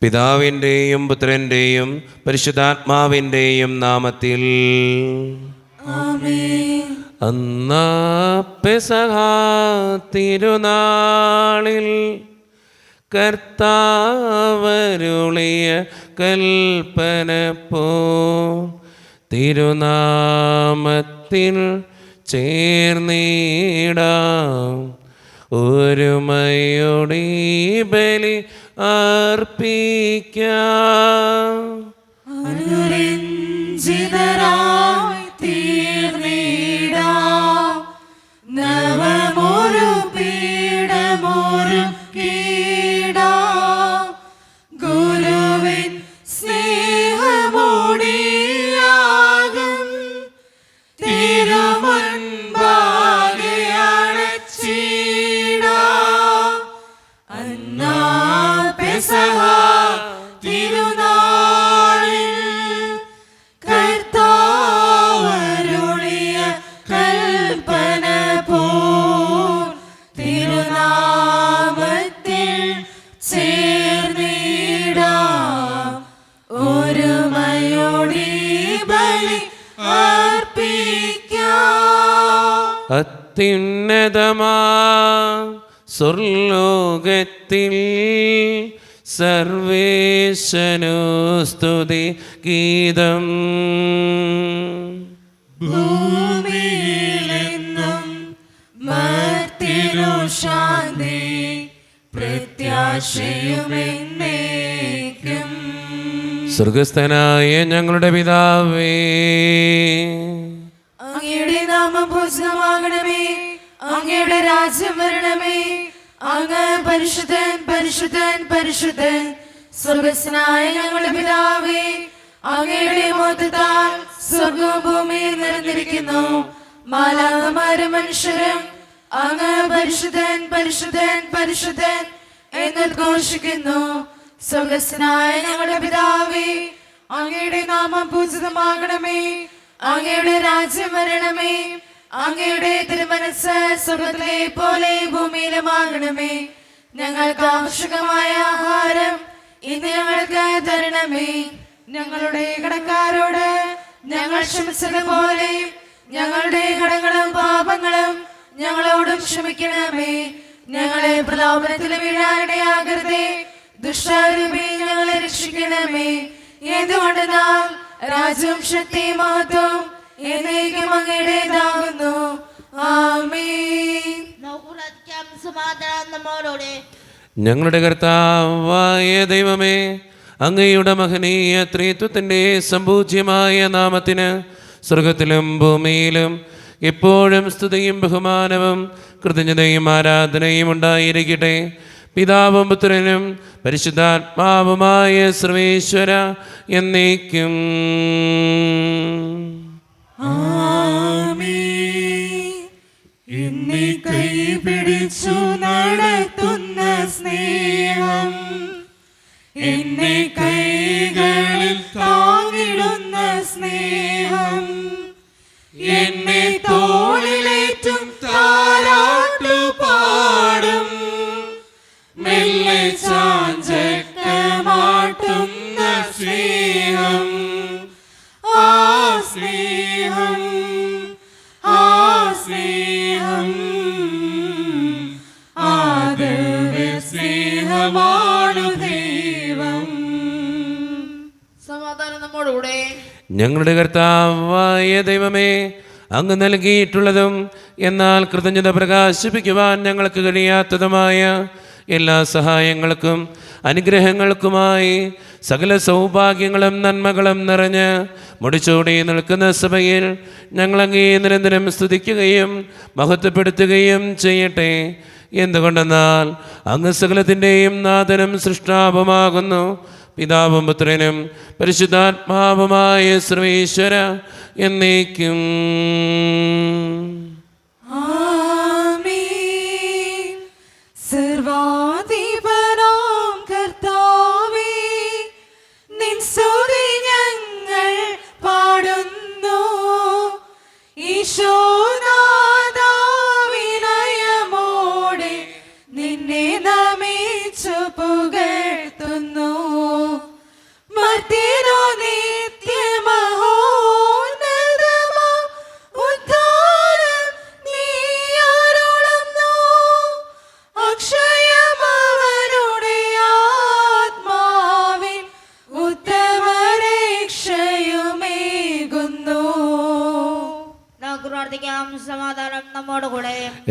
പിതാവിൻ്റെയും പുത്രൻ്റെയും പരിശുദ്ധാത്മാവിൻ്റെയും നാമത്തിൽ ആമേൻ. അന്നാ പെസഹ തിരുനാളിൽ കർത്താവരുളിയ കൽപ്പന പോ തിരുനാമത്തിൽ ചേർന്നിടാം ഒരുമയോടെ ബലി അർപ്പിക്കാം. അനുരഞ്ജിതരായി തീർന്നിടാം നവമൊരു പീഠമൊരുക്കിടാം ഗുരുവിൻ സ്നേഹമോടിയാകും തിരുമുൻപാകെ അണച്ചിടാം. അന്നാ പെസഹ തിരുനാളിൽ കർത്താവരുളിയ കൽപ്പന പോൽ തിരുനാമത്തിൽ ചേർന്നിടാം ഒരുമയോടെ ബലി അർപ്പിക്കാം. അത്യുന്നതമാ സ്വർലോകത്തിൽ സർവേശനു സ്തുതി ഗീതം. ഭൂമിയിലെന്നും മർത്യനു ശാന്തി പ്രത്യാശയുമെന്നേക്കും. സ്വർഗസ്ഥനായ ഞങ്ങളുടെ പിതാവേ, അങ്ങയുടെ നാമം പൂജിതമാകണമേ, അങ്ങയുടെ രാജ്യം വരണമേ, അങ്ങ് പരിശുദ്ധൻ പരിശുദ്ധൻ പരിശുദ്ധൻ. സ്വർഗസ്നായ ഞങ്ങളുടെ പിതാവേ, അങ്ങയുടെ മഹത്വത്താൽ സ്വർഗവും ഭൂമിയും നിറഞ്ഞിരിക്കുന്നു. മാലാഖമാരും മനുഷ്യരും അങ്ങ് പരിശുദ്ധൻ പരിശുദ്ധൻ പരിശുദ്ധൻ എന്ന് ഘോഷിക്കുന്നു. സ്വർഗസ്നായ ഞങ്ങളുടെ പിതാവേ, അങ്ങയുടെ നാമം പൂജിതമാകണമേ, അങ്ങയുടെ രാജ്യം വരണമേ, അങ്ങയുടെ തിരുമനസ്സ് സ്വർഗ്ഗത്തിലെ പോലെ ഭൂമിയിലുമാകണമേ. ഞങ്ങൾക്ക് ആവശ്യമായ ആഹാരം ഇന്ന് ഞങ്ങൾക്ക് തരണമേ. ഞങ്ങളുടെ കടക്കാരോട് ഞങ്ങൾ ക്ഷമിച്ചതുപോലെ ഞങ്ങളുടെ കടങ്ങളും പാപങ്ങളും ഞങ്ങളോടും ക്ഷമിക്കണമേ. ഞങ്ങളെ പ്രലോഭനത്തിൽ വീഴാനിടയാകരുതേ, ദുഷ്ടാരൂപി ഞങ്ങളെ രക്ഷിക്കണമേ. എന്തുകൊണ്ടെന്നാൽ രാജ്യവും ശക്തിയും മഹത്വവും എന്നേക്കും അങ്ങയുടേതാകുന്നു. ആമേൻ. സമാധാനം നമ്മോടുകൂടെ. ഞങ്ങളുടെ കർത്താവായ ദൈവമേ, അങ്ങയുടെ മഹനീയ ത്രിത്വത്തിൻ്റെ സമ്പൂജ്യമായ നാമത്തിന് സ്വർഗത്തിലും ഭൂമിയിലും എപ്പോഴും സ്തുതിയും ബഹുമാനവും കൃതജ്ഞതയും ആരാധനയും ഉണ്ടായിരിക്കട്ടെ. പിതാവും പുത്രനും പരിശുദ്ധാത്മാവുമായ സർവേശ്വര എന്നേക്കും. എന്നെ കൈ പിടിച്ചു നടത്തുന്ന സ്നേഹം, എന്നെ കൈകളിൽ താങ്ങിടുന്ന സ്നേഹം, എന്നെ തോളിലേറ്റും താരാട്ടു പാടും മെല്ലെ ചാഞ്ചക്കമാട്ടുന്ന സ്നേഹം, ആ സ്നേഹം ആ സ്നേഹം ആദരവ് സ്നേഹമാണു ദൈവം. സമാധാനം നമ്മോടുകൂടെ. ഞങ്ങളുടെ കർത്താവായ ദൈവമേ, അങ്ങ് നൽകിയിട്ടുള്ളതും എന്നാൽ കൃതജ്ഞത പ്രകാശിപ്പിക്കുവാൻ ഞങ്ങൾക്ക് കഴിയാത്തതുമായ എല്ലാ സഹായങ്ങൾക്കും അനുഗ്രഹങ്ങൾക്കുമായി സകല സൗഭാഗ്യങ്ങളും നന്മകളും നിറഞ്ഞ് മുടിച്ചൂടി നിൽക്കുന്ന സഭയിൽ ഞങ്ങളങ്ങേ നിരന്തരം സ്തുതിക്കുകയും മഹത്വപ്പെടുത്തുകയും ചെയ്യട്ടെ. എന്തുകൊണ്ടെന്നാൽ അങ്ങ് സകലത്തിൻ്റെയും നാഥനും സൃഷ്ടാവുമാകുന്നു. പിതാവും പുത്രനും പരിശുദ്ധാത്മാവുമായ സർവേശ്വര എന്നേക്കും. ആമേൻ. സർവാധിപനാം കർത്താവേ, നിൻ സ്തുതി ഞങ്ങൾ പാടുന്നു. ഈശോനാഥാ, വിനയമോടെ നിന്നെ നമിച്ചു പുകഴ്ത്തുന്നു.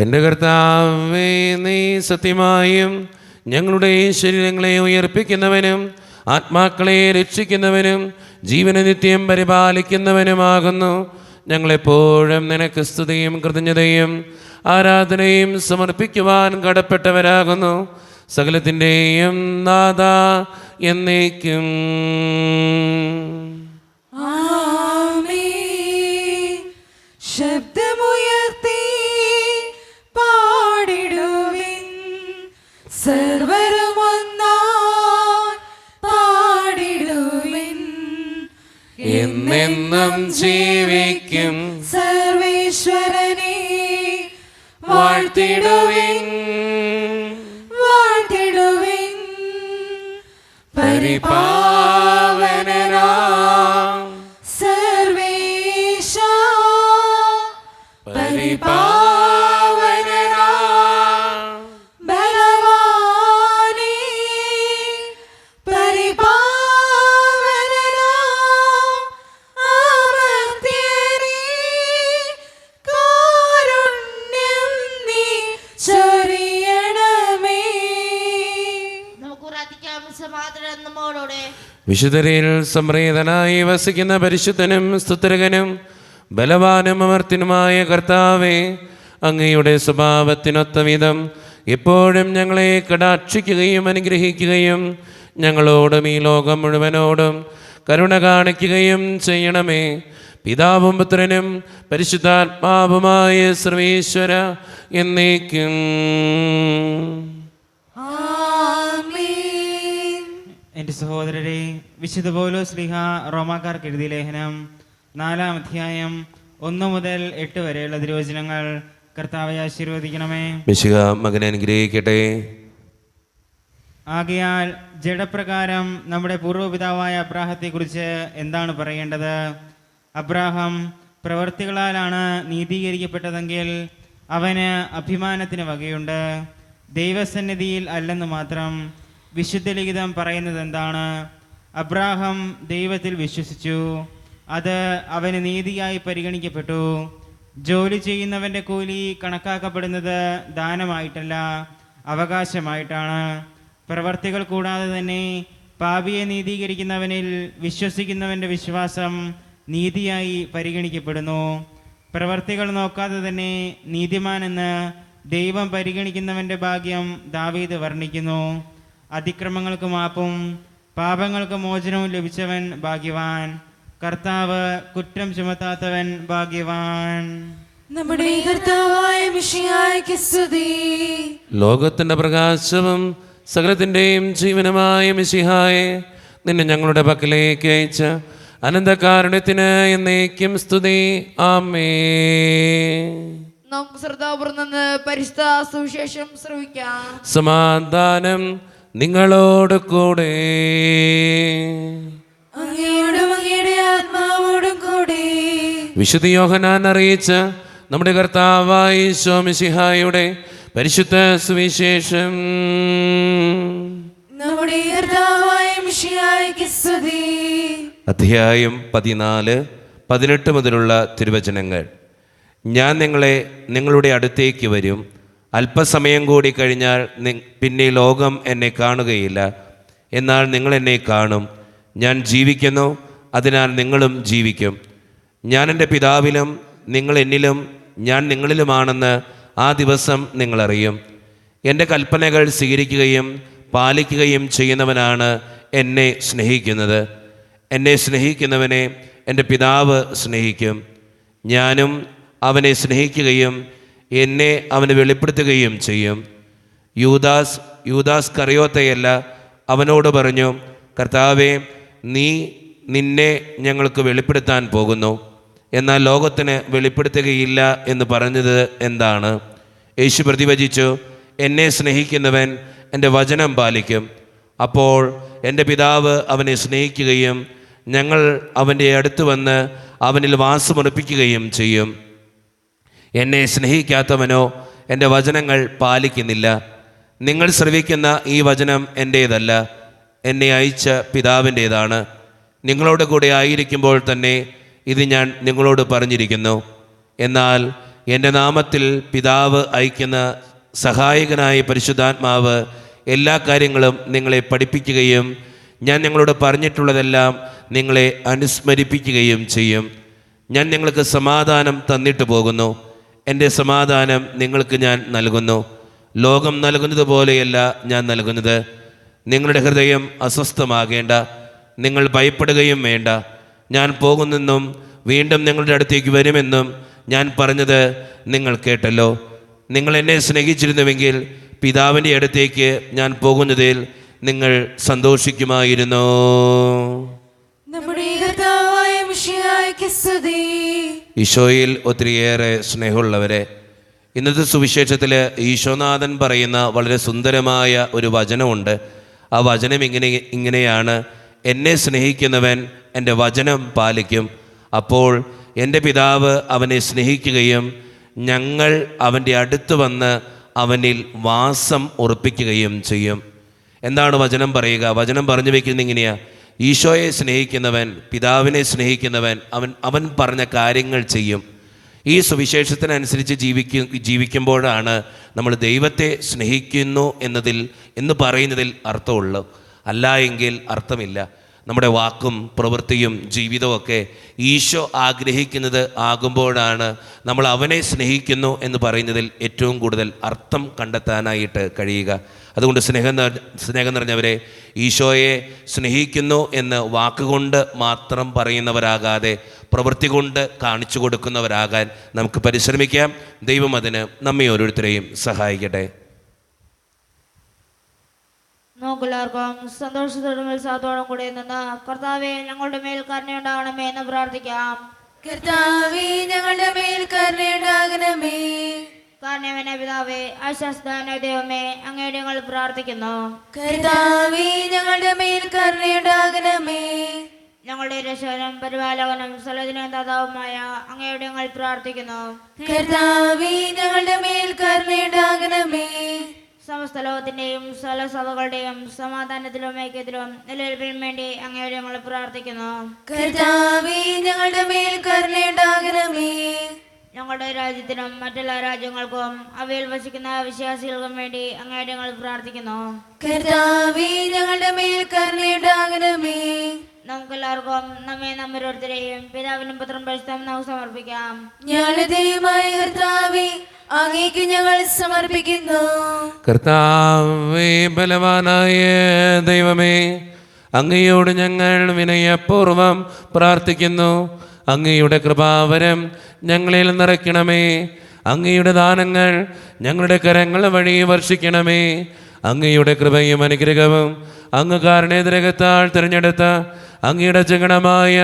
എൻ്റെ കർത്താവേ, നീ സത്യമായും ഞങ്ങളുടെ ശരീരങ്ങളെ ഉയർപ്പിക്കുന്നവനും ആത്മാക്കളെ രക്ഷിക്കുന്നവനും ജീവനെ നിത്യം പരിപാലിക്കുന്നവനുമാകുന്നു. ഞങ്ങളെപ്പോഴും നിനക്ക് സ്തുതിയും കൃതജ്ഞതയും ആരാധനയും സമർപ്പിക്കുവാൻ കടപ്പെട്ടവരാകുന്നു. സകലത്തിൻ്റെയും നാഥ എന്നേക്കും. ആമേൻ. ശബ്ദമുയർത്തി പാടിടുവിൻ, സർവരും ഒന്നായി പാടിടുവിൻ. എന്നെന്നും ജീവിക്കും സർവേശ്വരനെ വാഴ്ത്തിടുവിൻ. വാഴ്ത്തിടുവിൻ. പരിപാവനനാം സർവേശ പരിപാവനനാം ബലവാനേ, പരിപാവനനാം അമർത്യനേ, കാരുണ്യം നീ ചൊരിയണമേ. നമുക്ക് പ്രാർത്ഥിക്കാം. സമാധാനം നമ്മോടുകൂടെ. വിശുദ്ധരിൽ സംപ്രീതനായി വസിക്കുന്ന പരിശുദ്ധനും സ്തുതരകനും ബലവാനും അമർത്തിനുമായ കർത്താവേ, അങ്ങയുടെ സ്വഭാവത്തിനൊത്ത വിധം എപ്പോഴും ഞങ്ങളെ കടാക്ഷിക്കുകയും അനുഗ്രഹിക്കുകയും ഞങ്ങളോടും ഈ ലോകം മുഴുവനോടും കരുണ കാണിക്കുകയും ചെയ്യണമേ. പിതാവും പുത്രനും പരിശുദ്ധാത്മാവുമായ സർവേശ്വര എന്നേക്കും. ആമേൻ. എൻ്റെ സഹോദരരെ, വിശുദ്ധ പൗലോസ് ശ്ലീഹ റോമാക്കാർക്ക് എഴുതിയ ലേഖനം 4-ാം അധ്യായം 1 മുതൽ 8 വരെയുള്ള തിരുവചനങ്ങൾ കർത്താവെ ആശീർവദിക്കണമേ. മിശിഹ മകനെ അനുഗ്രഹിക്കട്ടെ. ആകയാൽ ജഡപ്രകാരം നമ്മുടെ പൂർവ്വപിതാവായ അബ്രാഹത്തെക്കുറിച്ച് എന്താണ് പറയേണ്ടത്? അബ്രാഹം പ്രവൃത്തികളാലാണ് നീതീകരിക്കപ്പെട്ടതെങ്കിൽ അവന് അഭിമാനത്തിന് വകയുണ്ട്. ദൈവസന്നിധിയിൽ അല്ലെന്ന് മാത്രം. വിശുദ്ധ ലിഖിതം പറയുന്നത് എന്താണ്? അബ്രാഹം ദൈവത്തിൽ വിശ്വസിച്ചു, അത് അവന് നീതിയായി പരിഗണിക്കപ്പെട്ടു. ജോലി ചെയ്യുന്നവൻ്റെ കൂലി കണക്കാക്കപ്പെടുന്നത് ദാനമായിട്ടല്ല, അവകാശമായിട്ടാണ്. പ്രവർത്തികൾ കൂടാതെ തന്നെ പാപിയെ നീതീകരിക്കുന്നവനിൽ വിശ്വസിക്കുന്നവൻ്റെ വിശ്വാസം നീതിയായി പരിഗണിക്കപ്പെടുന്നു. പ്രവർത്തികൾ നോക്കാതെ തന്നെ നീതിമാനെന്ന് ദൈവം പരിഗണിക്കുന്നവൻ്റെ ഭാഗ്യം ദാവീദ് വർണ്ണിക്കുന്നു. അതിക്രമങ്ങൾക്ക് മാപ്പും പാപങ്ങൾക്ക് മോചനവും ലഭിച്ചവൻ ഭാഗ്യവാൻ. കർത്താവ് കുറ്റം ചുമത്താത്തവൻ ഭാഗ്യവാൻ. നമ്മുടെ കർത്താവായ മിശിഹായ്ക്ക് സ്തുതി. ലോകത്തിൻ്റെ പ്രകാശവും സകലത്തിൻ്റെയും ജീവനുമായ മിശിഹായെ, നിന്നെ ഞങ്ങളുടെ പക്കലേക്ക് അയച്ച അനന്തകാരുണ്യത്തിന് എന്നേക്കും സ്തുതി. ആമേൻ. നമുക്ക് ശ്രദ്ധാപൂർവം നിന്ന് പരിശുദ്ധ സുവിശേഷം ശ്രവിക്കാം. സമാധാനം നിങ്ങളോട് കൂടെ. അങ്ങയോടും അങ്ങയുടെ ആത്മാവോടും കൂടെ. വിശുദ്ധ യോഹന്നാൻ അറിയിച്ച നമ്മുടെ കർത്താവായ ഈശോ മിശിഹായുടെ പരിശുദ്ധ സുവിശേഷം. നമ്മുടെ കർത്താവായ മിശിഹായ്ക്ക് സ്തുതി. അധ്യായം 14, 18 മുതലുള്ള തിരുവചനങ്ങൾ. ഞാൻ നിങ്ങളുടെ അടുത്തേക്ക് വരും. അല്പസമയം കൂടി കഴിഞ്ഞാൽ പിന്നെ ലോകം എന്നെ കാണുകയില്ല, എന്നാൽ നിങ്ങൾ എന്നെ കാണും. ഞാൻ ജീവിക്കുന്നു, അതിനാൽ നിങ്ങളും ജീവിക്കും. ഞാൻ എൻ്റെ പിതാവിലും നിങ്ങൾ എന്നിലും ഞാൻ നിങ്ങളിലുമാണെന്ന് ആ ദിവസം നിങ്ങളറിയും. എൻ്റെ കൽപ്പനകൾ സ്വീകരിക്കുകയും പാലിക്കുകയും ചെയ്യുന്നവനാണ് എന്നെ സ്നേഹിക്കുന്നത്. എന്നെ സ്നേഹിക്കുന്നവനെ എൻ്റെ പിതാവ് സ്നേഹിക്കും. ഞാനും അവനെ സ്നേഹിക്കുകയും എന്നെ അവന് വെളിപ്പെടുത്തുകയും ചെയ്യും. യൂദാസ് കറിയോത്തയല്ല അവനോട് പറഞ്ഞു, കർത്താവേ, നിന്നെ ഞങ്ങൾക്ക് വെളിപ്പെടുത്താൻ പോകുന്നു, എന്നാൽ ലോകത്തിന് വെളിപ്പെടുത്തുകയില്ല എന്ന് പറഞ്ഞത് എന്താണ്? യേശു പ്രതിവചിച്ചു, എന്നെ സ്നേഹിക്കുന്നവൻ എൻ്റെ വചനം പാലിക്കും. അപ്പോൾ എൻ്റെ പിതാവ് അവനെ സ്നേഹിക്കുകയും ഞങ്ങൾ അവൻ്റെ അടുത്ത് വന്ന് അവനിൽ വാസമുറപ്പിക്കുകയും ചെയ്യും. എന്നെ സ്നേഹിക്കാത്തവനോ എൻ്റെ വചനങ്ങൾ പാലിക്കുന്നില്ല. നിങ്ങൾ ശ്രവിക്കുന്ന ഈ വചനം എൻ്റേതല്ല, എന്നെ അയച്ച പിതാവിൻ്റേതാണ്. നിങ്ങളോട് കൂടെ ആയിരിക്കുമ്പോൾ തന്നെ ഇത് ഞാൻ നിങ്ങളോട് പറഞ്ഞിരിക്കുന്നു. എന്നാൽ എൻ്റെ നാമത്തിൽ പിതാവ് അയക്കുന്ന സഹായകനായ പരിശുദ്ധാത്മാവ് എല്ലാ കാര്യങ്ങളും നിങ്ങളെ പഠിപ്പിക്കുകയും ഞാൻ നിങ്ങളോട് പറഞ്ഞിട്ടുള്ളതെല്ലാം നിങ്ങളെ അനുസ്മരിപ്പിക്കുകയും ചെയ്യും. ഞാൻ നിങ്ങൾക്ക് സമാധാനം തന്നിട്ട് പോകുന്നു. എൻ്റെ സമാധാനം നിങ്ങൾക്ക് ഞാൻ നൽകുന്നു. ലോകം നൽകുന്നത് പോലെയല്ല ഞാൻ നൽകുന്നത്. നിങ്ങളുടെ ഹൃദയം അസ്വസ്ഥമാകേണ്ട, നിങ്ങൾ ഭയപ്പെടുകയും വേണ്ട. ഞാൻ പോകുന്നെന്നും വീണ്ടും നിങ്ങളുടെ അടുത്തേക്ക് വരുമെന്നും ഞാൻ പറഞ്ഞത് നിങ്ങൾ കേട്ടല്ലോ. നിങ്ങൾ എന്നെ സ്നേഹിച്ചിരുന്നുവെങ്കിൽ പിതാവിൻ്റെ അടുത്തേക്ക് ഞാൻ പോകുന്നതിൽ നിങ്ങൾ സന്തോഷിക്കുമായിരുന്നു. നമ്മുടെ കർത്താവായ മിശിഹായ്ക്ക് സ്തുതി. ഈശോയിൽ ഒത്തിരിയേറെ സ്നേഹമുള്ളവരെ, ഇന്നത്തെ സുവിശേഷത്തിൽ ഈശോനാഥൻ പറയുന്ന വളരെ സുന്ദരമായ ഒരു വചനമുണ്ട്. ആ വചനം ഇങ്ങനെയാണ്: എന്നെ സ്നേഹിക്കുന്നവൻ എൻ്റെ വചനം പാലിക്കും, അപ്പോൾ എൻ്റെ പിതാവ് അവനെ സ്നേഹിക്കുകയും ഞങ്ങൾ അവൻ്റെ അടുത്ത് വന്ന് അവനിൽ വാസം ഉറപ്പിക്കുകയും ചെയ്യും. എന്താണ് വചനം പറയുക? വചനം പറഞ്ഞു വയ്ക്കുന്നത് ഇങ്ങനെയാണ്: ഈശോയെ സ്നേഹിക്കുന്നവൻ, പിതാവിനെ സ്നേഹിക്കുന്നവൻ അവൻ പറഞ്ഞ കാര്യങ്ങൾ ചെയ്യും. ഈ സുവിശേഷത്തിനനുസരിച്ച് ജീവിക്കുമ്പോഴാണ് നമ്മൾ ദൈവത്തെ സ്നേഹിക്കുന്നു എന്ന് പറയുന്നതിൽ അർത്ഥമുള്ളൂ. അല്ല എങ്കിൽ അർത്ഥമില്ല. നമ്മുടെ വാക്കും പ്രവൃത്തിയും ജീവിതമൊക്കെ ഈശോ ആഗ്രഹിക്കുന്നത് ആകുമ്പോഴാണ് നമ്മൾ അവനെ സ്നേഹിക്കുന്നു എന്ന് പറയുന്നതിൽ ഏറ്റവും കൂടുതൽ അർത്ഥം കണ്ടെത്താനായിട്ട് കഴിയുക. അതുകൊണ്ട് സ്നേഹം നിറഞ്ഞവരെ, ഈശോയെ സ്നേഹിക്കുന്നു എന്ന് വാക്കുകൊണ്ട് മാത്രം പറയുന്നവരാകാതെ പ്രവൃത്തി കൊണ്ട് കാണിച്ചു കൊടുക്കുന്നവരാകാൻ നമുക്ക് പരിശ്രമിക്കാം. ദൈവം അതിന് നമ്മെ ഓരോരുത്തരെയും സഹായിക്കട്ടെ. നമുക്കെല്ലാവർക്കും സന്തോഷത്തോടും ഉത്സാഹത്തോടും കൂടി നിന്ന് കർത്താവെ ഞങ്ങളുടെ മേൽ കരുണയുണ്ടാകണമേ എന്ന് പ്രാർത്ഥിക്കാം. കർത്താവേ, ഞങ്ങളുടെ മേൽ കരുണയുണ്ടാകണമേ. കാരണവനെ പിതാവേ, ആശ്വാസദായകനായ ദൈവമേ, അങ്ങയോട് ഞങ്ങൾ പ്രാർത്ഥിക്കുന്നു. കർത്താവേ, ഞങ്ങളുടെ മേൽ കരുണയുണ്ടാകണമേ. ഞങ്ങളുടെ രക്ഷകനും പരിപാലകനും സകലത്തിനും ദാതാവുമായ അങ്ങയോട് ഞങ്ങൾ പ്രാർത്ഥിക്കുന്നു. കർത്താവേ, ഞങ്ങളുടെ മേൽ കരുണയുണ്ടാകണമേ. സമസ്ത ലോകത്തിന്റെയും സകല സഭകളുടെയും സമാധാനത്തിലും ഐക്യത്തിലും നിലനിൽപ്പിനും വേണ്ടി അങ്ങയോട് ഞങ്ങൾ പ്രാർത്ഥിക്കുന്നു. കർത്താവേ, ഞങ്ങളുടെ മേൽ കരുണയുണ്ടാകണമേ. ഞങ്ങളുടെ രാജ്യത്തിനും മറ്റുള്ള രാജ്യങ്ങൾക്കും അവയിൽ വസിക്കുന്ന വിശ്വാസികൾക്കും വേണ്ടി അങ്ങയോട് ഞങ്ങൾ പ്രാർത്ഥിക്കുന്നു. കർത്താവേ, ഞങ്ങളുടെ മേൽ കരുണയുണ്ടാകണമേ. നമുക്കെല്ലാവർക്കും നമ്മോരോരുത്തരെയും പിതാവിനും പുത്രനും പരിശുദ്ധനും നമുക്ക് സമർപ്പിക്കാം. ഞങ്ങളുടെ ദൈവമായ കർത്താവേ, അങ്ങേക്ക് ഞങ്ങൾ സമർപ്പിക്കുന്നു. കർത്താവേ, ബലവാനായ ദൈവമേ, അങ്ങയോട് ഞങ്ങൾ വിനയപൂർവം പ്രാർത്ഥിക്കുന്നു. അങ്ങയുടെ കൃപാവരം ഞങ്ങളിൽ നിറയ്ക്കണമേ. അങ്ങയുടെ ദാനങ്ങൾ ഞങ്ങളുടെ കരങ്ങൾ വഴി വർഷിക്കണമേ. അങ്ങയുടെ കൃപയും അനുഗ്രഹവും അങ്ങ് കാരണേതരകത്താൽ തിരഞ്ഞെടുത്ത അങ്ങയുടെ ജഗണമായ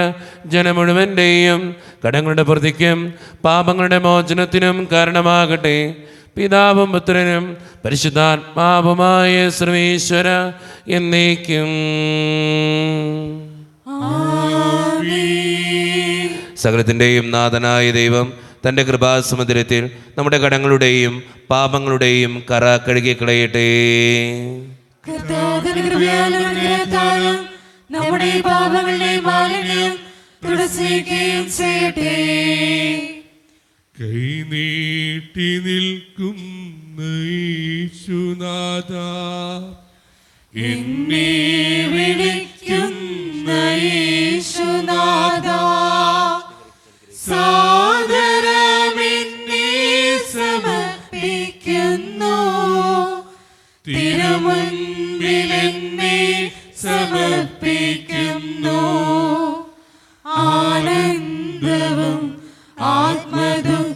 ജനം മുഴുവൻ്റെയും കടങ്ങളുടെ പ്രതിക്കും പാപങ്ങളുടെ മോചനത്തിനും കാരണമാകട്ടെ. പിതാവും പുത്രനും പരിശുദ്ധാത്മാവുമായ സർവീശ്വര എന്നേക്കും. സകലത്തിൻ്റെയും നാഥനായ ദൈവം തൻ്റെ കൃപാസമുദ്രത്തിൽ നമ്മുടെ കടങ്ങളുടെയും പാപങ്ങളുടെയും കറ കഴുകിക്കളയട്ടെ. കർത്താവിന്റെ കൃപയാലും അനുഗ്രഹത്താലും നമ്മുടെ പാപങ്ങളുടെ മാലിന്യം തുടച്ചിരിക്കുകയും ചെയ്യട്ടെ. കൈനീട്ടി നിൽക്കുന്ന യേശുനാഥ, എന്നെ വിളിക്കുന്ന യേശുനാഥ, സാദരമെന്നെ സമർപ്പിക്കുന്നു. തിരുമുൻപിലെന്നെ സമർപ്പിക്കുന്നു. ആനന്ദവും ആത്മദുഃഖങ്ങളും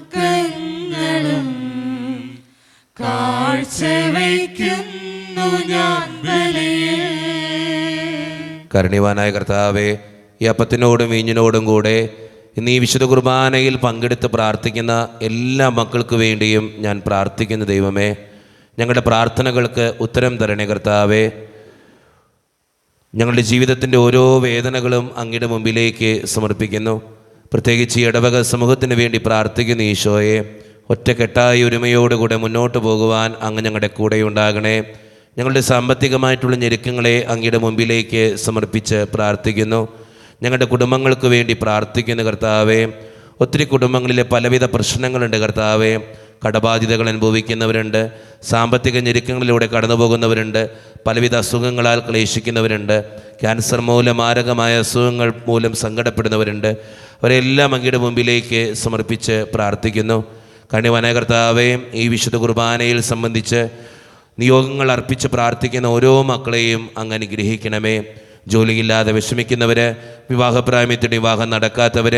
കാഴ്ചവയ്ക്കുന്നു ഞാൻ ബലിയിൽ. കരുണ്യവാനായ കർത്താവേ, ഈ അപ്പത്തിനോടും വീഞ്ഞിനോടും കൂടെ ഇന്ന് ഈ വിശുദ്ധ കുർബാനയിൽ പങ്കെടുത്ത് പ്രാർത്ഥിക്കുന്ന എല്ലാ മക്കൾക്ക് വേണ്ടിയും ഞാൻ പ്രാർത്ഥിക്കുന്ന ദൈവമേ, ഞങ്ങളുടെ പ്രാർത്ഥനകൾക്ക് ഉത്തരം തരണേ കർത്താവേ. ഞങ്ങളുടെ ജീവിതത്തിൻ്റെ ഓരോ വേദനകളും അങ്ങയുടെ മുമ്പിലേക്ക് സമർപ്പിക്കുന്നു. പ്രത്യേകിച്ച് ഈ ഇടവക സമൂഹത്തിന് വേണ്ടി പ്രാർത്ഥിക്കുന്ന ഈശോയെ, ഒറ്റക്കെട്ടായി ഒരുമയോടുകൂടെ മുന്നോട്ട് പോകുവാൻ അങ്ങ് ഞങ്ങളുടെ കൂടെ ഉണ്ടാകണേ. ഞങ്ങളുടെ സാമ്പത്തികമായിട്ടുള്ള ഞെരുക്കങ്ങളെ അങ്ങയുടെ മുമ്പിലേക്ക് സമർപ്പിച്ച് പ്രാർത്ഥിക്കുന്നു. ഞങ്ങളുടെ കുടുംബങ്ങൾക്ക് വേണ്ടി പ്രാർത്ഥിക്കുന്ന കർത്താവേ, ഒത്തിരി കുടുംബങ്ങളിലെ പലവിധ പ്രശ്നങ്ങളുണ്ട് കർത്താവേ. കടബാധ്യതകൾ അനുഭവിക്കുന്നവരുണ്ട്, സാമ്പത്തിക ഞെരുക്കങ്ങളിലൂടെ കടന്നു പോകുന്നവരുണ്ട്, പലവിധ അസുഖങ്ങളാൽ ക്ലേശിക്കുന്നവരുണ്ട്, ക്യാൻസർ മൂലം മാരകമായ അസുഖങ്ങൾ മൂലം സങ്കടപ്പെടുന്നവരുണ്ട്. അവരെല്ലാം അങ്ങയുടെ മുമ്പിലേക്ക് സമർപ്പിച്ച് പ്രാർത്ഥിക്കുന്നു. കണിവന കർത്താവേ, ഈ വിശുദ്ധ കുർബാനയിൽ സംബന്ധിച്ച് നിയോഗങ്ങൾ അർപ്പിച്ച് പ്രാർത്ഥിക്കുന്ന ഓരോ മക്കളെയും അങ്ങ് അനുഗ്രഹിക്കണമേ. ജോലിയില്ലാതെ വിഷമിക്കുന്നവർ, വിവാഹപ്രായത്തിൽ വിവാഹം നടക്കാത്തവർ,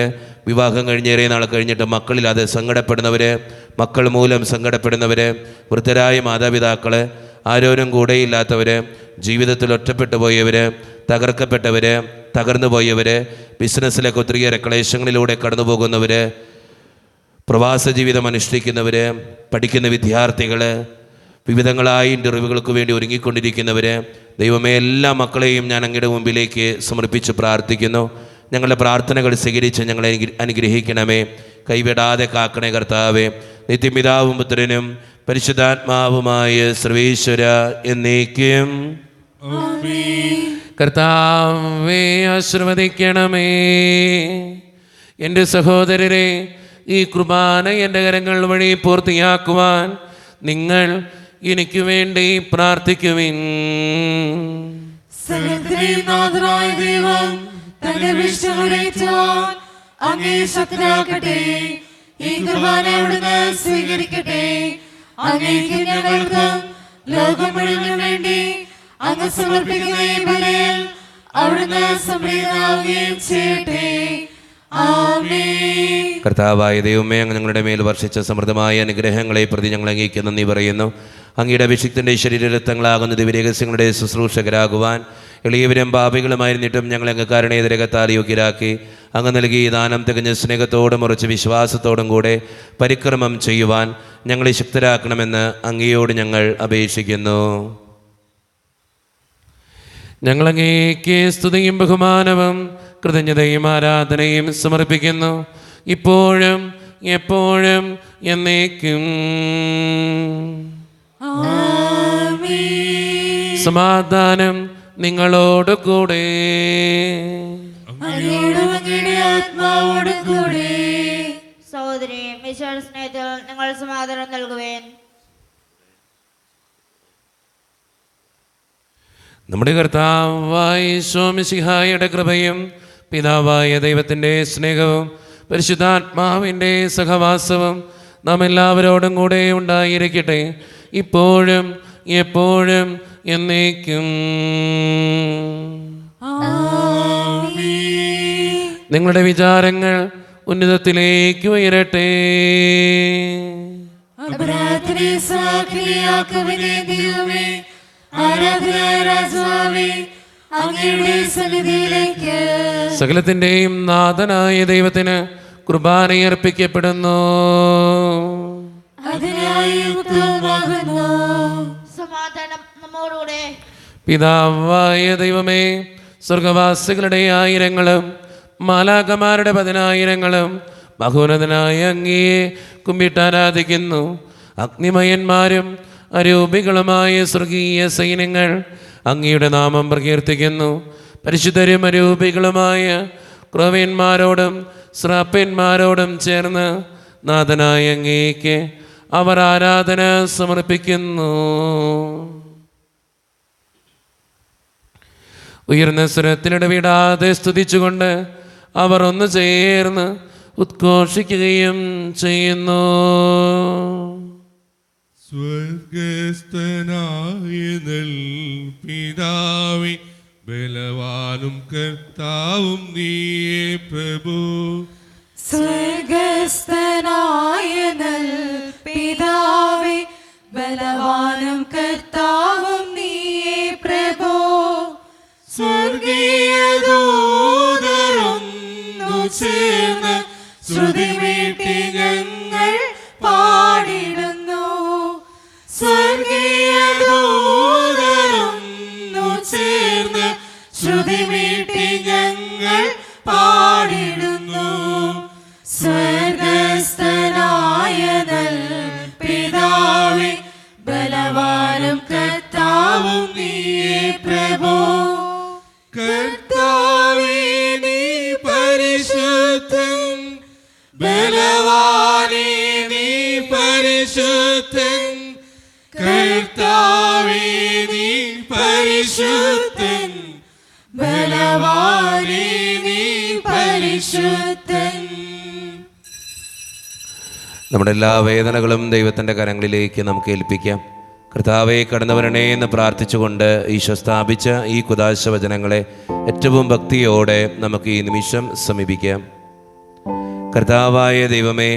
വിവാഹം കഴിഞ്ഞേറെ നാൾ കഴിഞ്ഞിട്ട് മക്കളില്ലാതെ സങ്കടപ്പെടുന്നവർ, മക്കൾ മൂലം സങ്കടപ്പെടുന്നവർ, വൃദ്ധരായ മാതാപിതാക്കൾ, ആരോരും കൂടെയില്ലാത്തവർ, ജീവിതത്തിൽ ഒറ്റപ്പെട്ടു പോയവർ, തകർക്കപ്പെട്ടവർ, തകർന്നു പോയവർ, ബിസിനസ്സിലൊക്കെ ഒത്തിരിയേറെ ക്ലേശങ്ങളിലൂടെ കടന്നു പോകുന്നവർ, പ്രവാസ ജീവിതം അനുഷ്ഠിക്കുന്നവർ, പഠിക്കുന്ന വിദ്യാർത്ഥികൾ, വിവിധങ്ങളായ ഇൻ്റർവ്യൂകൾക്ക് വേണ്ടി ഒരുങ്ങിക്കൊണ്ടിരിക്കുന്നവർ, ദൈവമേ, എല്ലാ മക്കളെയും ഞാൻ അങ്ങയുടെ മുമ്പിലേക്ക് സമർപ്പിച്ച് പ്രാർത്ഥിക്കുന്നു. ഞങ്ങളുടെ പ്രാർത്ഥനകൾ സ്വീകരിച്ച് ഞങ്ങളെ അനുഗ്രഹിക്കണമേ. കൈവിടാതെ കാക്കണേ കർത്താവേ. നിത്യപിതാവും പുത്രനും പരിശുദ്ധാത്മാവുമായ സർവേശ്വര എന്നേക്കും. കർത്താവേ, ആശീർവദിക്കണമേ. എൻ്റെ സഹോദരരെ, ഈ കുർബാന എൻ്റെ കരങ്ങൾ വഴി പൂർത്തിയാക്കുവാൻ നിങ്ങൾ എനിക്ക് വേണ്ടി പ്രാർത്ഥിക്കുവിൻ. സകലത്തിനുനാഥനായ ദൈവം തന്റെ വിഷ്ണുരേറ്റുവാൻ അങ്ങേ ശക്തരാക്കട്ടെ. ഈ കുർബാന അവിടുന്ന് സ്വീകരിക്കട്ടെ. അങ്ങേക്ക് ഞങ്ങൾക്കും ലോകം മുഴുവനും വേണ്ടി അങ്ങ് സമർപ്പിക്കുന്ന ഈ ബലിയിൽ അവിടുന്ന് സംപ്രീതനാവുകയും ചെയ്യട്ടെ. ആമേൻ. കർത്താവായ ദൈവമേ, അങ്ങ് ഞങ്ങളുടെ മേൽ വർഷിച്ച സമൃദ്ധമായ അനുഗ്രഹങ്ങളെ പ്രതി ഞങ്ങൾ അങ്ങേക്ക് നന്ദി പറയുന്നു. അങ്ങയുടെ അഭിഷിക്തൻ്റെ ശരീരരക്തങ്ങളാകുന്ന ദിവ്യരഹസ്യങ്ങളുടെ ശുശ്രൂഷകരാകുവാൻ എളിയവരും പാപികളുമായിരുന്നിട്ടും ഞങ്ങളെ അങ്ങ് കാരുണ്യരകത്താൽ യോഗ്യരാക്കി അങ്ങ് നൽകി ദാനം തികഞ്ഞ സ്നേഹത്തോടും ഉറച്ച വിശ്വാസത്തോടും കൂടെ പരിക്രമം ചെയ്യുവാൻ ഞങ്ങളെ ശക്തരാക്കണമെന്ന് അങ്ങയോട് ഞങ്ങൾ അപേക്ഷിക്കുന്നു. ഞങ്ങളങ്ങേക്ക് സ്തുതിയും ബഹുമാനവും കൃതജ്ഞതയും ആരാധനയും സമർപ്പിക്കുന്നു, ഇപ്പോഴും എപ്പോഴും എന്നേക്കും. സമാധാനം നിങ്ങളോട് കൂടെ. സഹോദരി ഈശോയുടെ സ്നേഹത്തിൽ നിങ്ങൾ സമാധാനം നൽകുവേൻ. നമ്മുടെ കർത്താവായ യേശു മിശിഹായുടെ കൃപയും പിതാവായ ദൈവത്തിൻ്റെ സ്നേഹവും പരിശുദ്ധാത്മാവിൻ്റെ സഹവാസവും നാം എല്ലാവരോടും കൂടെ ഉണ്ടായിരിക്കട്ടെ, ഇപ്പോഴും എപ്പോഴും എന്നേക്കും. നിങ്ങളുടെ വിചാരങ്ങൾ ഉന്നതത്തിലേക്ക് ഉയരട്ടെ. സകലത്തിൻ്റെയും നാഥനായ ദൈവത്തിന് കുർബാനയർപ്പിക്കപ്പെടുന്നു. സമാധാനം നമ്മോടുകൂടെ. പിതാവായ ദൈവമേ, സ്വർഗവാസികളുടെ ആയിരങ്ങളും മാലാഖമാരുടെ 10,000 മഹോന്നതനായ അങ്ങയെ കുമ്പിട്ടാരാധിക്കുന്നു. അഗ്നിമയന്മാരും അരൂപികളുമായ സ്വർഗീയ സൈന്യങ്ങൾ അങ്ങയുടെ നാമം പ്രകീർത്തിക്കുന്നു. പരിശുദ്ധരും അരൂപികളുമായ ക്രവ്യന്മാരോടും ശ്രാപ്യന്മാരോടും ചേർന്ന് നാഥനായ അങ്ങേക്ക് അവർ ആരാധന സമർപ്പിക്കുന്നു. ഉയർന്ന സ്വരത്തിലിടവിടാതെ സ്തുതിച്ചുകൊണ്ട് അവർ ഒന്ന് ചേർന്ന് ഉദ്ഘോഷിക്കുകയും ചെയ്യുന്നു. സ്വർഗസ്ഥനായ പിതാവേ, ബലവാനും കർത്താവും നീയേ പ്രഭു. സ്വർഗസ്ഥനായ പിതാവേ, ബലവാനും കർത്താവും നീയേ പ്രഭു. സ്വർഗീയ ദൂതരൊന്നു ചേർന്ന് ശ്രുതിമീട്ടി ഞങ്ങൾ പാടിടുന്നു. സ്വർഗീയ ദൂതരൊന്നു ചേർന്ന് ശ്രുതിമീട്ടി ഞങ്ങൾ പാടിടുന്നു. സ്വർഗസ്ഥനായ പിതാവേ, ബലവാനും കർത്താവും നീയേ പ്രഭു. കർത്താവേ, നീ പരിശുദ്ധൻ, പരിശുദ്ധൻ, ബലവാനേ നീ പരിശുദ്ധൻ. നമ്മുടെ എല്ലാ വേദനകളും ദൈവത്തിൻ്റെ കരങ്ങളിലേക്ക് നമുക്ക് ഏൽപ്പിക്കാം. കർത്താവെ കടന്നു വരണേ എന്ന് പ്രാർത്ഥിച്ചുകൊണ്ട് ഈശോ സ്ഥാപിച്ച ഈ കുദാശ വചനങ്ങളെ ഏറ്റവും ഭക്തിയോടെ നമുക്ക് ഈ നിമിഷം സമീപിക്കാം. കർത്താവായ ദൈവമേ,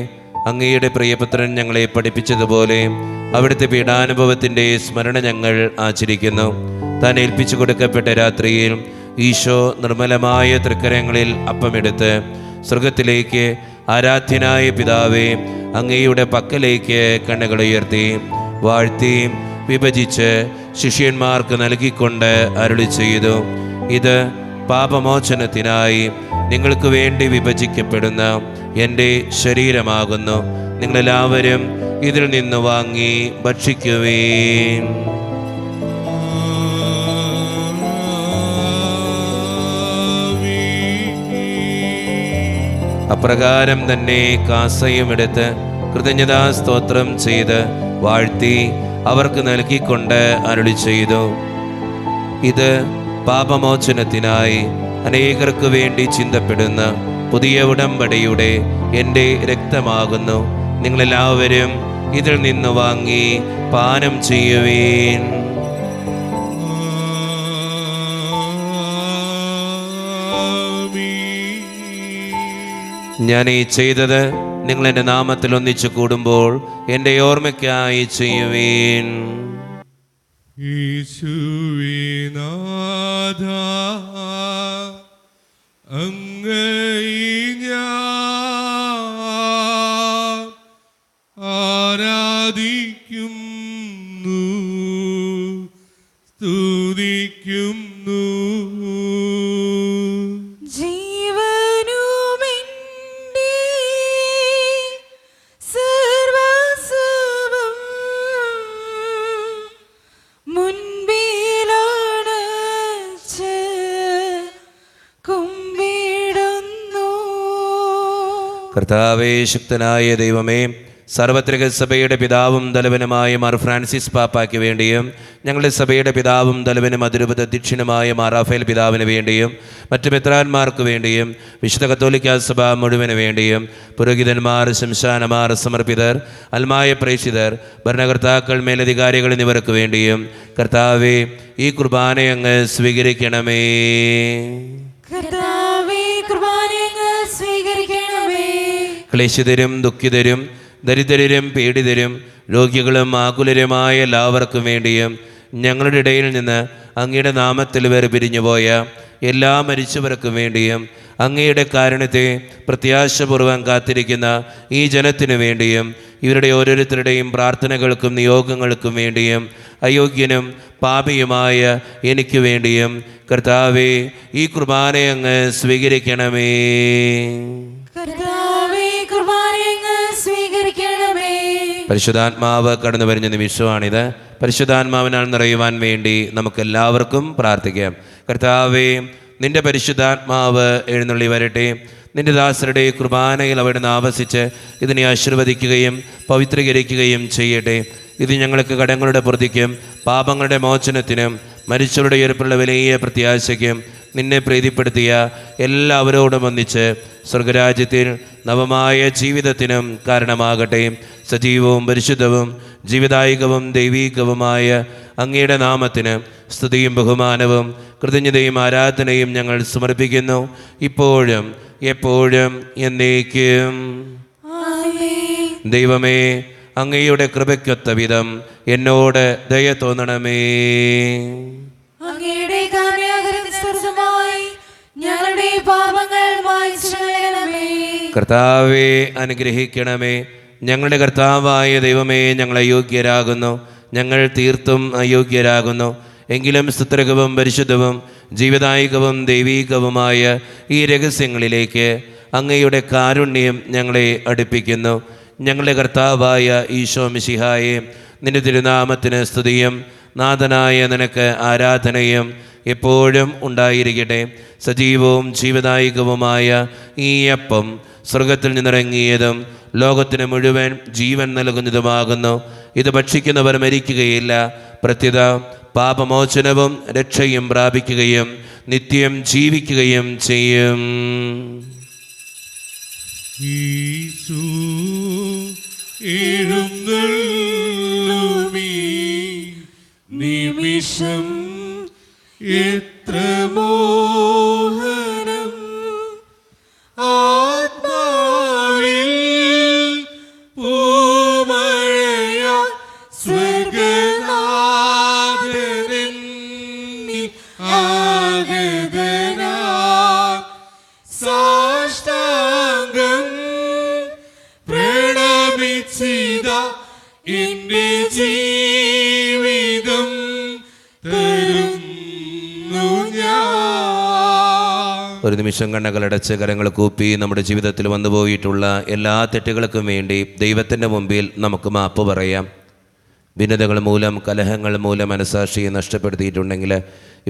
അങ്ങയുടെ പ്രിയപുത്രൻ ഞങ്ങളെ പഠിപ്പിച്ചതുപോലെ അവിടുത്തെ പീഡാനുഭവത്തിൻ്റെ സ്മരണ ഞങ്ങൾ ആചരിക്കുന്നു. താൻ ഏൽപ്പിച്ചു കൊടുക്കപ്പെട്ട രാത്രിയിൽ ഈശോ നിർമ്മലമായ തൃക്കരങ്ങളിൽ അപ്പമെടുത്ത് സ്വർഗത്തിലേക്ക് ആരാധ്യനായ പിതാവേ അങ്ങയുടെ പക്കലേക്ക് കണ്ണുകളുയർത്തി വാഴ്ത്തി വിഭജിച്ച് ശിഷ്യന്മാർക്ക് നൽകിക്കൊണ്ട് അരുളി ചെയ്തു, ഇത് പാപമോചനത്തിനായി നിങ്ങൾക്ക് വേണ്ടി വിഭജിക്കപ്പെടുന്ന എൻ്റെ ശരീരമാകുന്നു. നിങ്ങളെല്ലാവരും ഇതിൽ നിന്ന് വാങ്ങി ഭക്ഷിക്കുവേൻ. അപ്രകാരം തന്നെ കാസയും എടുത്ത് കൃതജ്ഞതാ സ്തോത്രം ചെയ്ത് വാഴ്ത്തി അവർക്ക് നൽകിക്കൊണ്ട് അരുളി ചെയ്തു, ഇത് പാപമോചനത്തിനായി അനേകർക്ക് വേണ്ടി ചിന്തപ്പെടുന്ന പുതിയ ഉടമ്പടിയുടെ എൻ്റെ രക്തമാകുന്നു. നിങ്ങളെല്ലാവരും ഇതിൽ നിന്ന് വാങ്ങി പാനം ചെയ്യുവേൻ. ഞാൻ ഈ ചെയ്തത് നിങ്ങൾ എൻ്റെ നാമത്തിൽ ഒന്നിച്ചു കൂടുമ്പോൾ എൻ്റെ ഓർമ്മയ്ക്കായി ചെയ്യുവേൻ. യേശുവേ നാഥാ, അങ്ങയെ ഞാൻ ആരാധിക്കുന്നു, സ്തുതിക്കുന്നു. കർത്താവേ, ശക്തനായ ദൈവമേ, സർവത്രിക സഭയുടെ പിതാവും തലവനുമായ മാർ ഫ്രാൻസിസ് പാപ്പായ്ക്ക് വേണ്ടിയും ഞങ്ങളുടെ സഭയുടെ പിതാവും തലവനും അതിരൂപത അധ്യക്ഷനുമായ മാർ റാഫേൽ പിതാവിന് വേണ്ടിയും മറ്റു മെത്രാന്മാർക്ക് വേണ്ടിയും വിശുദ്ധ കത്തോലിക്കാ സഭ മുഴുവന് വേണ്ടിയും പുരോഹിതന്മാർ, ശംശാനമാർ, സമർപ്പിതർ, അൽമായ പ്രേക്ഷിതർ, ഭരണകർത്താക്കൾ, മേലധികാരികൾ എന്നിവർക്ക് വേണ്ടിയും കർത്താവേ ഈ കുർബാന അങ്ങ് സ്വീകരിക്കണമേ. ക്ലേശിതരും ദുഃഖിതരും ദരിദ്രരും പീഡിതരും രോഗികളും ആകുലരുമായ എല്ലാവർക്കും വേണ്ടിയും ഞങ്ങളുടെ ഇടയിൽ നിന്ന് അങ്ങയുടെ നാമത്തിൽ വേർപിരിഞ്ഞുപോയ എല്ലാ മരിച്ചവർക്കും വേണ്ടിയും അങ്ങയുടെ കാരുണ്യത്തെ പ്രത്യാശപൂർവ്വം കാത്തിരിക്കുന്ന ഈ ജനത്തിനു വേണ്ടിയും ഇവരുടെ ഓരോരുത്തരുടെയും പ്രാർത്ഥനകൾക്കും നിയോഗങ്ങൾക്കും വേണ്ടിയും അയോഗ്യനും പാപിയുമായ എനിക്ക് വേണ്ടിയും കർത്താവേ ഈ കുർബാന അങ്ങ് സ്വീകരിക്കണമേ. പരിശുദ്ധാത്മാവ് കടന്നു വരുന്ന നിമിഷമാണിത്. പരിശുദ്ധാത്മാവിനാൽ നിറയുവാൻ വേണ്ടി നമുക്കെല്ലാവർക്കും പ്രാർത്ഥിക്കാം. കർത്താവേ, നിന്റെ പരിശുദ്ധാത്മാവ് എഴുന്നള്ളി വരട്ടെ. നിന്റെ ദാസരുടെ കുർബാനയിൽ അവിടുന്ന് ആവസിച്ച് ഇതിനെ ആശീർവദിക്കുകയും പവിത്രീകരിക്കുകയും ചെയ്യട്ടെ. ഇത് ഞങ്ങൾക്ക് കടങ്ങളുടെ പ്രതിക്കും പാപങ്ങളുടെ മോചനത്തിനും മരിച്ചവരുടെ ഉയർപ്പുള്ള വലിയ പ്രത്യാശയ്ക്കും നിന്നെ പ്രീതിപ്പെടുത്തിയ എല്ലാവരോടും ഒന്നിച്ച് സ്വർഗരാജ്യത്തിൽ നവമായ ജീവിതത്തിനും കാരണമാകട്ടെ. സജീവവും പരിശുദ്ധവും ജീവിതായികവും ദൈവീകവുമായ അങ്ങയുടെ നാമത്തിന് സ്തുതിയും ബഹുമാനവും കൃതജ്ഞതയും ആരാധനയും ഞങ്ങൾ സമർപ്പിക്കുന്നു, ഇപ്പോഴും എപ്പോഴും എന്നേക്കും. ദൈവമേ, അങ്ങയുടെ കൃപയ്ക്കൊത്ത വിധം എന്നോട് ദയ തോന്നണമേ. അങ്ങയുടെ ഞങ്ങളുടെ പാപങ്ങൾ മായ്ച്ചുകളയണമേ. കർത്താവേ, അനുഗ്രഹിക്കണമേ. ഞങ്ങളുടെ കർത്താവായ ദൈവമേ, ഞങ്ങൾ അയോഗ്യരാകുന്നു, ഞങ്ങൾ തീർത്തും അയോഗ്യരാകുന്നു. എങ്കിലും സ്തുത്രകവും പരിശുദ്ധവും ജീവദായികവും ദൈവീകവുമായ ഈ രഹസ്യങ്ങളിലേക്ക് അങ്ങയുടെ കാരുണ്യം ഞങ്ങളെ അടുപ്പിക്കുന്നു. ഞങ്ങളുടെ കർത്താവായ ഈശോ മിശിഹായെ, നിന്റെ തിരുനാമത്തിന് സ്തുതിയും നാഥനായ നിനക്ക് ആരാധനയും എപ്പോഴും ഉണ്ടായിരിക്കട്ടെ. സജീവവും ജീവദായികവുമായ ഈ അപ്പം സ്വർഗത്തിൽ നിന്നിറങ്ങിയതും ലോകത്തിന് മുഴുവൻ ജീവൻ നൽകുന്നതുമാകുന്നു. ഇത് ഭക്ഷിക്കുന്നവർ മരിക്കുകയില്ല, പ്രത്യുത പാപമോചനവും രക്ഷയും പ്രാപിക്കുകയും നിത്യം ജീവിക്കുകയും ചെയ്യും. ഈശോ എഴുന്നള്ളുമീ നിമിഷം എത്ര മോഹനം ആത്മാവിൽ പൂമഴയ സ്വർഗനാഥനിൽ ആഗതനാ സാഷ്ടാംഗം പ്രണമിച്ചിത എന്റെ ജീവിതം തരുന്നു ഞാൻ. ഒരു നിമിഷം കണ്ണുകളടച്ച് കരങ്ങൾ കൂപ്പി നമ്മുടെ ജീവിതത്തിൽ വന്നുപോയിട്ടുള്ള എല്ലാ തെറ്റുകൾക്കും വേണ്ടി ദൈവത്തിൻ്റെ മുമ്പിൽ നമുക്ക് മാപ്പ് പറയാം. ഭിന്നതകൾ മൂലം, കലഹങ്ങൾ മൂലം മനസ്സാക്ഷിയെ നഷ്ടപ്പെടുത്തിയിട്ടുണ്ടെങ്കിൽ,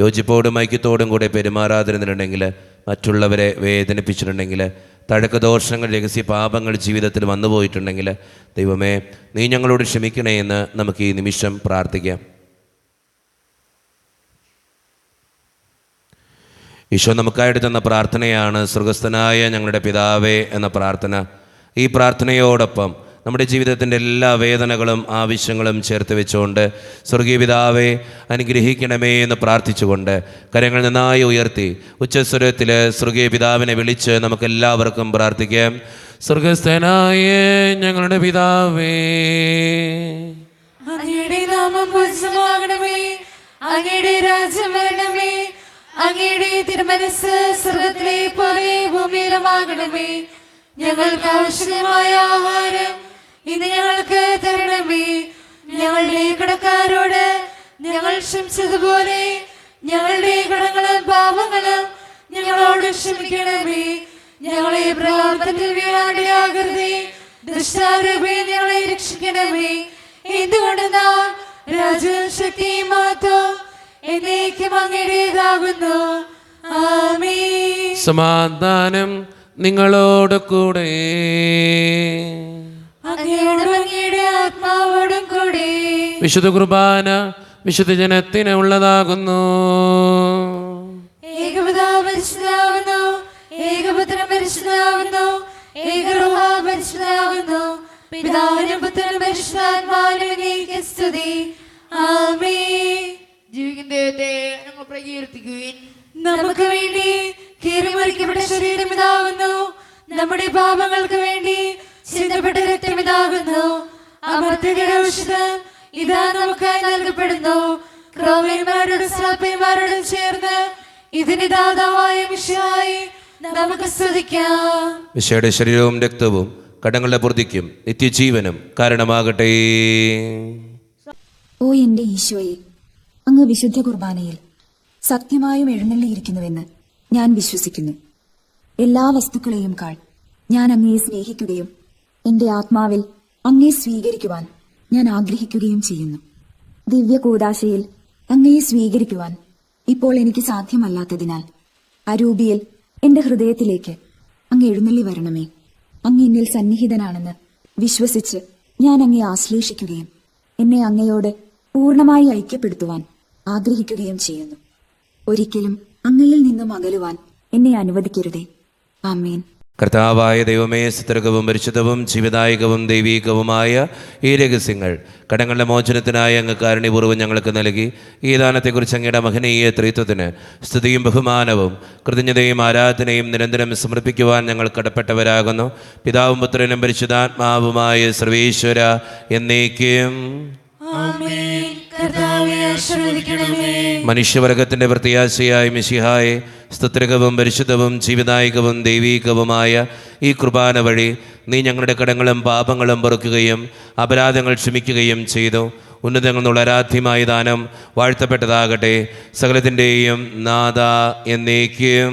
യോജിപ്പോടും ഐക്യത്തോടും കൂടെ പെരുമാറാതിരുന്നിട്ടുണ്ടെങ്കിൽ, മറ്റുള്ളവരെ വേദനിപ്പിച്ചിട്ടുണ്ടെങ്കിൽ, തഴക്കദോഷങ്ങൾ, രഹസ്യ പാപങ്ങൾ ജീവിതത്തിൽ വന്നുപോയിട്ടുണ്ടെങ്കിൽ, ദൈവമേ നീ ഞങ്ങളോട് ക്ഷമിക്കണേ എന്ന് നമുക്ക് ഈ നിമിഷം പ്രാർത്ഥിക്കാം. ഈശോ നമുക്കായിട്ട് തന്ന പ്രാർത്ഥനയാണ് സ്വർഗസ്ഥനായ ഞങ്ങളുടെ പിതാവേ എന്ന പ്രാർത്ഥന. ഈ പ്രാർത്ഥനയോടൊപ്പം നമ്മുടെ ജീവിതത്തിൻ്റെ എല്ലാ വേദനകളും ആവശ്യങ്ങളും ചേർത്ത് വെച്ചുകൊണ്ട് സ്വർഗീയ പിതാവേ അനുഗ്രഹിക്കണമേ എന്ന് പ്രാർത്ഥിച്ചുകൊണ്ട് കരങ്ങൾ നന്നായി ഉയർത്തി ഉച്ചസ്വരത്തിൽ സ്വർഗീയ പിതാവിനെ വിളിച്ച് നമുക്കെല്ലാവർക്കും പ്രാർത്ഥിക്കാം. സ്വർഗസ്ഥനായ ഞങ്ങളുടെ പിതാവേ, അങ്ങയുടെ നാമം പൂജിതമാകണമേ, അങ്ങയുടെ രാജ്യം വരണമേ, അങ്ങയുടെ തിരുമനസ്സ് സ്വർഗ്ഗത്തിലെ പോലെ ഭൂമിയിലുമാകണമേ. ഞങ്ങൾക്ക് ആവശ്യമായ ആഹാരം ഇന്ന് ഞങ്ങൾക്ക് തരണമേ. ഞങ്ങളുടെ കടക്കാരോട് ഞങ്ങൾ ക്ഷമിച്ചതുപോലെ ഞങ്ങളുടെ കടങ്ങളും പാപങ്ങളും ഞങ്ങളോട് ക്ഷമിക്കണമേ. ഞങ്ങളെ പ്രലോഭനത്തിൽ വീഴാതെയാകരുതേ, ദുഷ്ടാരൂപേ ഞങ്ങളെ രക്ഷിക്കണമേ. എന്തുകൊണ്ടെന്നാൽ രാജ്യവും ശക്തിയും മഹത്വവും എന്നേക്കും അങ്ങയുടേതാകുന്നു. ആമേൻ. സമാധാനം നിങ്ങളോട് കൂടെ. അങ്ങയോടും അങ്ങയുടെ ആത്മാവോടും കൂടെ. വിശുദ്ധ കുർബാന വിശുദ്ധ ജനത്തിന് ഉള്ളതാകുന്നു. ഏകപിതാവ് പരിശുദ്ധനാകുന്നു, ഏകപുത്രൻ പരിശുദ്ധനാകുന്നു, ഏകരൂഹ പരിശുദ്ധനാകുന്നു. പിതാവിനും പുത്രനും പരിശുദ്ധാത്മാവിനും അങ്ങേക്ക് സ്തുതി. ആമേൻ. ജീവിക്കുന്ന ദൈവത്തെ ഞങ്ങൾ പ്രകീർത്തിക്കുവിൻ. നമുക്ക് വേണ്ടി കീറിമുറിക്കപ്പെട്ട ശരീരം ഇതാകുന്നു, നമ്മുടെ പാപങ്ങൾക്ക് വേണ്ടി ചിന്തപ്പെട്ട രക്തം ഇതാകുന്നു. അമർത്യയുടെ ഔഷധം ഇതാ നമുക്കായി നൽകപ്പെടുന്നു. ക്രോവന്മാരോടും ശ്രാപ്പന്മാരോടും ചേർന്ന് ഇതിന് ദാതാവായ മിശിഹായെ നമുക്ക് സ്തുതിക്കാം. മിശിഹായുടെ ശരീരവും രക്തവും കടങ്ങളുടെ പൂർത്തിക്കും നിത്യജീവനും കാരണമാകട്ടെ. ഓ എന്റെ ഈശോയെ, അങ്ങ് വിശുദ്ധ കുർബാനയിൽ സത്യമായും എഴുന്നള്ളിയിരിക്കുന്നുവെന്ന് ഞാൻ വിശ്വസിക്കുന്നു. എല്ലാ വസ്തുക്കളെയും കാൾ ഞാൻ അങ്ങയെ സ്നേഹിക്കുകയും എന്റെ ആത്മാവിൽ അങ്ങയെ സ്വീകരിക്കുവാൻ ഞാൻ ആഗ്രഹിക്കുകയും ചെയ്യുന്നു. ദിവ്യ കൂദാശയിൽ അങ്ങയെ സ്വീകരിക്കുവാൻ ഇപ്പോൾ എനിക്ക് സാധ്യമല്ലാത്തതിനാൽ അരൂപിയിൽ എന്റെ ഹൃദയത്തിലേക്ക് അങ്ങ് എഴുന്നള്ളി വരണമേ. അങ്ങ് എന്നിൽ സന്നിഹിതനാണെന്ന് വിശ്വസിച്ച് ഞാൻ അങ്ങയെ ആശ്ലേഷിക്കുകയും എന്നെ അങ്ങയോട് പൂർണ്ണമായി ഐക്യപ്പെടുത്തുവാൻ ആഗ്രഹിക്കുകയും ചെയ്യുന്നു. ഒരിക്കലും അങ്ങയിൽ നിന്നും അകലുവാൻ എന്നെ അനുവദിക്കരുതേ. ആമേൻ. കർത്താവായ ദൈവമേ, സ്തുത്യർഹവും പരിശുദ്ധവും ജീവദായകവും ദൈവീകവുമായ ഈ രഹസ്യങ്ങൾ കടങ്ങളുടെ മോചനത്തിനായി അങ്ങ് കാരുണ്യപൂർവ്വം ഞങ്ങൾക്ക് നൽകി ഈ ദാനത്തെക്കുറിച്ച് അങ്ങയുടെ മഹനീയ ത്രിത്വത്തിന് സ്തുതിയും ബഹുമാനവും കൃതജ്ഞതയും ആരാധനയും നിരന്തരം സമർപ്പിക്കുവാൻ ഞങ്ങൾ കടപ്പെട്ടവരാകുന്നു. പിതാവും പുത്രനും പരിശുദ്ധാത്മാവുമായ സർവേശ്വര എന്നേക്കും. ആമേൻ. കർത്താവേ ആശീർവദിക്കണമേ. മനുഷ്യവർഗത്തിൻ്റെ പ്രത്യാശയായ മിശിഹായെ, സ്തുത്യർഹവും പരിശുദ്ധവും ജീവദായകവും ദൈവീകവുമായ ഈ കുർബാന വഴി നീ ഞങ്ങളുടെ കടങ്ങളും പാപങ്ങളും പൊറുക്കുകയും അപരാധങ്ങൾ ക്ഷമിക്കുകയും ചെയ്തു. ഉന്നതങ്ങൾ എന്നുള്ള ആരാധ്യമായ ദാനം വാഴ്ത്തപ്പെട്ടതാകട്ടെ. സകലത്തിൻ്റെയും നാഥ എന്നേക്കും.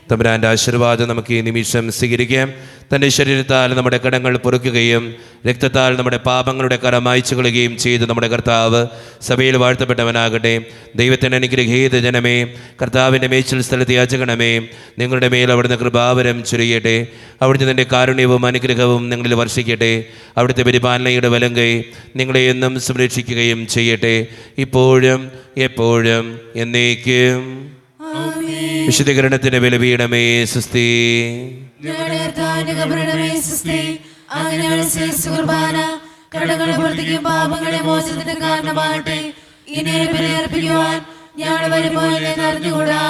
തമ്പുരാന്റെ ആശീർവാദം നമുക്ക് ഈ നിമിഷം സ്വീകരിക്കാം. തൻ്റെ ശരീരത്താൽ നമ്മുടെ കടങ്ങൾ പൊറുക്കുകയും രക്തത്താൽ നമ്മുടെ പാപങ്ങളുടെ കറ മായ്ച്ചു കളയുകയും ചെയ്ത് നമ്മുടെ കർത്താവ് സഭയിൽ വാഴ്ത്തപ്പെട്ടവനാകട്ടെ. ദൈവത്തിന് അനുഗ്രഹീത ജനമേ, കർത്താവിൻ്റെ മേച്ചിൽ സ്ഥലത്ത് യാചകണമേ. നിങ്ങളുടെ മേൽ അവിടുന്ന് കൃപാവരം ചൊരിയട്ടെ. അവിടുന്ന് തൻ്റെ കാരുണ്യവും അനുഗ്രഹവും നിങ്ങളിൽ വർഷിക്കട്ടെ. അവിടുത്തെ പരിപാലനയുടെ വലങ്കൈ നിങ്ങളെ എന്നും സംരക്ഷിക്കുകയും ചെയ്യട്ടെ, ഇപ്പോഴും എപ്പോഴും എന്നേക്കും. വിശുദ്ധീകരണത്തിന്റെ ബലിപീഠമേ സ്വസ്തി. ഞങ്ങളുടെ കർത്താവിന്റെ കബറിടമേ സ്വസ്തി. അങ്ങനെയുള്ള ശ്രേഷ്ഠ കുർബാന കടങ്ങളെ പൊറുതിക്കും പാപങ്ങളെ മോചനത്തിന് കാരണമാകട്ടെ. ഇനി ബലിയർപ്പിക്കുവാൻ ഞങ്ങൾ വരുമ്പോൾ അറിഞ്ഞുകൂടാ.